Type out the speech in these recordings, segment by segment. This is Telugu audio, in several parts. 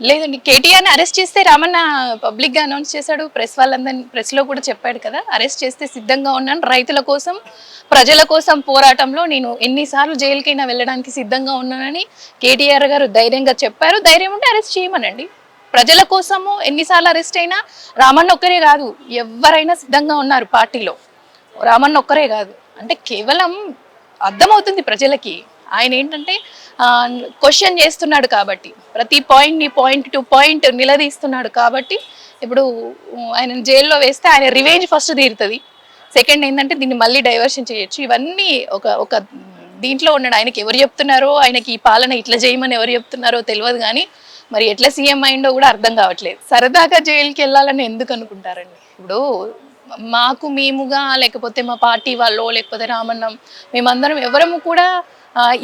లేదండి. కేటీఆర్‌ని అరెస్ట్ చేస్తే రామన్న పబ్లిక్‌గా అనౌన్స్ చేశాడు. ప్రెస్‌లో కూడా చెప్పాడు కదా! అరెస్ట్ చేస్తే సిద్ధంగా ఉన్నాను. రైతుల కోసం, ప్రజల కోసం పోరాటంలో నేను ఎన్ని సార్లు జైలుకైనా వెళ్ళడానికి సిద్ధంగా ఉన్నానని కేటీఆర్ గారు ధైర్యంగా చెప్పారు. ధైర్యం ఉంటే అరెస్ట్ చేయమనండి. ప్రజల కోసము ఎన్నిసార్లు అరెస్ట్ అయినా రామన్న ఒక్కరే కాదు. ఎవ్వరైనా సిద్ధంగా ఉన్నారు పార్టీలో. రామన్న ఒక్కరే కాదు. అంటే కేవలం అర్థమవుతుంది ప్రజలకి. ఆయన ఏంటంటే క్వశ్చన్ చేస్తున్నాడు కాబట్టి, ప్రతి పాయింట్ని పాయింట్ టు పాయింట్ నిలదీస్తున్నాడు కాబట్టి ఇప్పుడు ఆయన జైల్లో వేస్తే ఆయన రివెంజ్ ఫస్ట్ తీరుతుంది. సెకండ్ ఏంటంటే దీన్ని మళ్ళీ డైవర్షన్ చేయొచ్చు. ఇవన్నీ ఒక ఒక దీంట్లో ఉన్నాడు. ఆయనకి ఎవరు చెప్తున్నారో, ఆయనకి ఈ పాలన ఇట్లా చేయమని ఎవరు చెప్తున్నారో తెలియదు కానీ మరి ఎట్లా సీఎం అయిందో కూడా అర్థం కావట్లేదు. సరదాగా జైలుకి వెళ్ళాలని ఎందుకు అనుకుంటారండి? ఇప్పుడు మాకు మేముగా, లేకపోతే మా పార్టీ వాళ్ళు, లేకపోతే రామన్నం, మేమందరం ఎవరము కూడా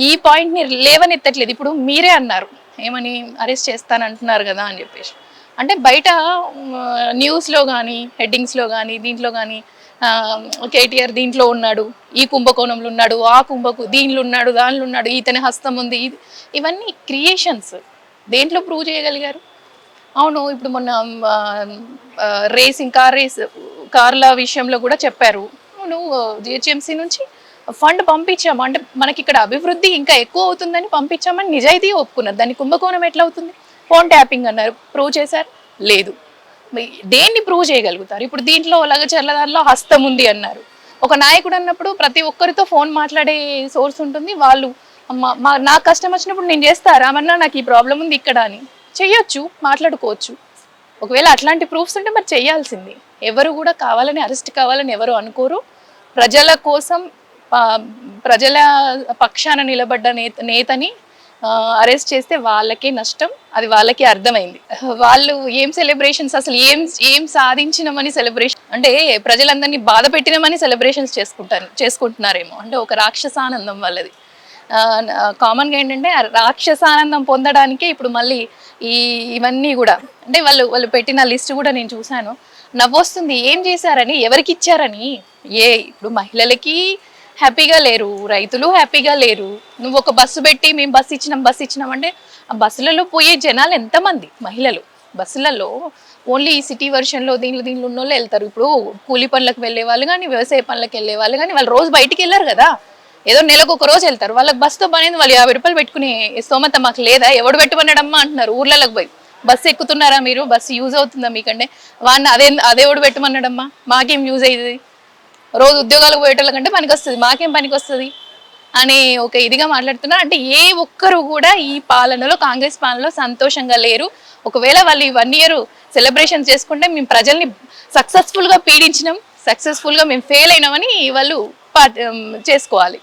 ఈ పాయింట్ని లేవనెత్తట్లేదు. ఇప్పుడు మీరే అన్నారు ఏమని, అరెస్ట్ చేస్తానంటున్నారు కదా అని చెప్పేసి. అంటే బయట న్యూస్లో కానీ, హెడ్డింగ్స్లో కానీ, దీంట్లో కానీ కేటీఆర్ దీంట్లో ఉన్నాడు, ఈ కుంభకోణంలో ఉన్నాడు, ఆ దీనిలో ఉన్నాడు, దానిలో ఉన్నాడు, ఇతని హస్తం ఉంది, ఇవన్నీ క్రియేషన్స్. దేంట్లో ప్రూవ్ చేయగలిగారు? అవును, ఇప్పుడు మొన్న కార్ల విషయంలో కూడా చెప్పారు. నువ్వు జిహెచ్ఎంసీ నుంచి ఫండ్ పంపించాము, అంటే మనకి ఇక్కడ అభివృద్ధి ఇంకా ఎక్కువ అవుతుందని పంపించామని నిజాయితీ ఒప్పుకున్నారు. దాన్ని కుంభకోణం ఎట్లా అవుతుంది? ఫోన్ ట్యాపింగ్ అన్నారు, ప్రూవ్ చేశారు? లేదు. దేన్ని ప్రూవ్ చేయగలుగుతారు? ఇప్పుడు దీంట్లో లగచర్ల దానిలో హస్తం ఉంది అన్నారు. ఒక నాయకుడు అన్నప్పుడు ప్రతి ఒక్కరితో ఫోన్ మాట్లాడే సోర్స్ ఉంటుంది. వాళ్ళు నాకు కష్టం వచ్చినప్పుడు నేను చేస్తా, రామన్నా నాకు ఈ ప్రాబ్లం ఉంది ఇక్కడ అని చెయ్యొచ్చు, మాట్లాడుకోవచ్చు. ఒకవేళ అట్లాంటి ప్రూఫ్స్ ఉంటే మరి చెయ్యాల్సింది. ఎవరు కూడా కావాలని అరెస్ట్ కావాలని ఎవరు అనుకోరు. ప్రజల కోసం, ప్రజల పక్షాన నిలబడ్డ నేతని అరెస్ట్ చేస్తే వాళ్ళకే నష్టం. అది వాళ్ళకి అర్థమైంది. వాళ్ళు ఏం సెలబ్రేషన్స్, అసలు ఏం సాధించినామని సెలబ్రేషన్, అంటే ప్రజలందరినీ బాధ పెట్టినామని సెలబ్రేషన్స్ చేసుకుంటున్నారేమో. అంటే ఒక రాక్షసానందం వాళ్ళది. కామన్గా ఏంటంటే రాక్షసానందం పొందడానికే ఇప్పుడు మళ్ళీ ఇవన్నీ కూడా, అంటే వాళ్ళు పెట్టిన లిస్ట్ కూడా నేను చూశాను. నవ్వొస్తుంది. ఏం చేశారని, ఎవరికి ఇచ్చారని. ఇప్పుడు మహిళలకి హ్యాపీగా లేరు, రైతులు హ్యాపీగా లేరు. నువ్వు ఒక బస్సు పెట్టి మేము బస్సు ఇచ్చినాం అంటే ఆ బస్సులలో పోయే జనాలు ఎంతమంది? మహిళలు బస్సులలో ఓన్లీ ఈ సిటీ వర్షన్లో దీనిలో ఉన్న వాళ్ళు వెళ్తారు. ఇప్పుడు కూలి పనులకు వెళ్ళే వాళ్ళు కానీ, వ్యవసాయ పనులకు వెళ్ళే వాళ్ళు కానీ వాళ్ళు రోజు బయటికి వెళ్ళారు కదా, ఏదో నెలకు ఒక రోజు వెళ్తారు. వాళ్ళకి బస్సుతో పని వాళ్ళు 50 రూపాయలు పెట్టుకునే స్తోమత మాకు లేదా? ఎవడు పెట్టుకున్నాడమ్మా అంటున్నారు. ఊర్లలోకి పోయి బస్సు ఎక్కుతున్నారా మీరు? బస్సు యూజ్ అవుతుందా మీకంటే? వాడిని అదేవాడు పెట్టమన్నాడమ్మా, మాకేం యూజ్ అయ్యేది? రోజు ఉద్యోగాలకు పోయేటోళ్ళకంటే పనికి వస్తుంది, మాకేం పనికి వస్తుంది అనే ఒక ఇదిగా మాట్లాడుతున్నారు. అంటే ఏ ఒక్కరు కూడా ఈ పాలనలో, కాంగ్రెస్ పాలనలో సంతోషంగా లేరు. ఒకవేళ వాళ్ళు ఈ 1 year సెలబ్రేషన్ చేసుకుంటే మేము ప్రజల్ని సక్సెస్ఫుల్గా పీడించినాం, సక్సెస్ఫుల్గా మేము ఫెయిల్ అయినామని వాళ్ళు చేసుకోవాలి.